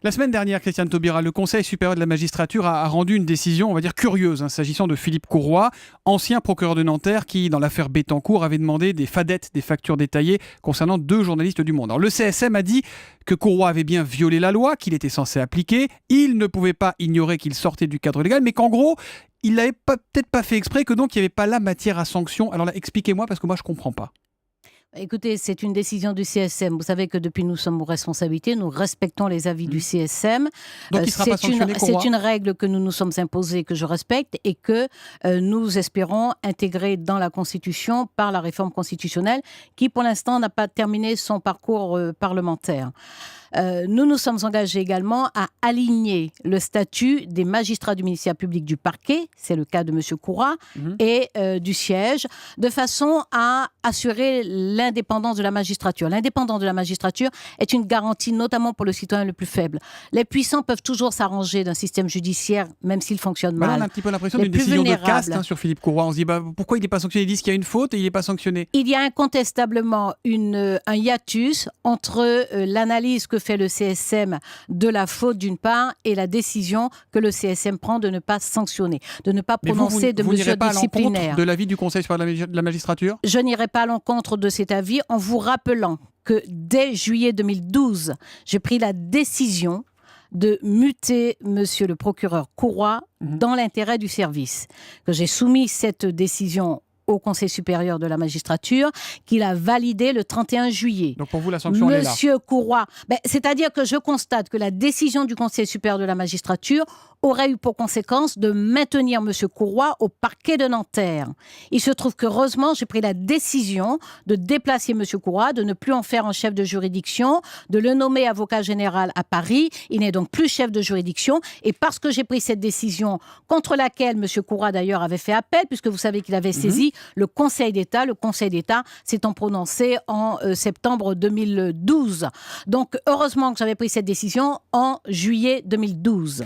La semaine dernière, Christiane Taubira, le Conseil supérieur de la magistrature a rendu une décision, on va dire curieuse, s'agissant de Philippe Courroy, ancien procureur de Nanterre qui, dans l'affaire Bettencourt, avait demandé des fadettes, des factures détaillées concernant 2 journalistes du Monde. Alors, le CSM a dit que Courroy avait bien violé la loi, qu'il était censé appliquer, il ne pouvait pas ignorer qu'il sortait du cadre légal, mais qu'en gros, il l'avait peut-être pas fait exprès, que donc il n'y avait pas la matière à sanction. Alors là, expliquez-moi, parce que moi je comprends pas. Écoutez, c'est une décision du CSM. Vous savez que depuis nous sommes aux responsabilités, nous respectons les avis du CSM. Donc il ne sera pas sanctionné, Courroy ? C'est une règle que nous nous sommes imposée, que je respecte et que nous espérons intégrer dans la Constitution par la réforme constitutionnelle qui, pour l'instant, n'a pas terminé son parcours parlementaire. Nous nous sommes engagés également à aligner le statut des magistrats du ministère public du parquet, c'est le cas de M. Courroy, et du siège, de façon à assurer l'indépendance de la magistrature. L'indépendance de la magistrature est une garantie notamment pour le citoyen le plus faible. Les puissants peuvent toujours s'arranger d'un système judiciaire, même s'il fonctionne mal. Là, on a un petit peu l'impression d'une décision de caste sur Philippe Courroy. On se dit pourquoi il n'est pas sanctionné ? Ils disent qu'il y a une faute et il n'est pas sanctionné. Il y a incontestablement un hiatus entre l'analyse que fait le CSM de la faute d'une part et la décision que le CSM prend de ne pas sanctionner, de ne pas prononcer de mesures disciplinaires. Vous n'irez pas à l'encontre de l'avis du Conseil supérieur de la magistrature ? Je n'irai pas à l'encontre de cet avis en vous rappelant que dès juillet 2012, j'ai pris la décision de muter monsieur le procureur Courroy dans l'intérêt du service, que j'ai soumis cette décision au Conseil supérieur de la magistrature, qu'il a validé le 31 juillet. Donc pour vous, la sanction, elle est là. Monsieur Courroy, c'est-à-dire que je constate que la décision du Conseil supérieur de la magistrature aurait eu pour conséquence de maintenir monsieur Courroy au parquet de Nanterre. Il se trouve qu'heureusement, j'ai pris la décision de déplacer monsieur Courroy, de ne plus en faire un chef de juridiction, de le nommer avocat général à Paris. Il n'est donc plus chef de juridiction. Et parce que j'ai pris cette décision, contre laquelle monsieur Courroy d'ailleurs avait fait appel, puisque vous savez qu'il avait saisi le Conseil d'État s'étant prononcé en septembre 2012. Donc, heureusement que j'avais pris cette décision en juillet 2012.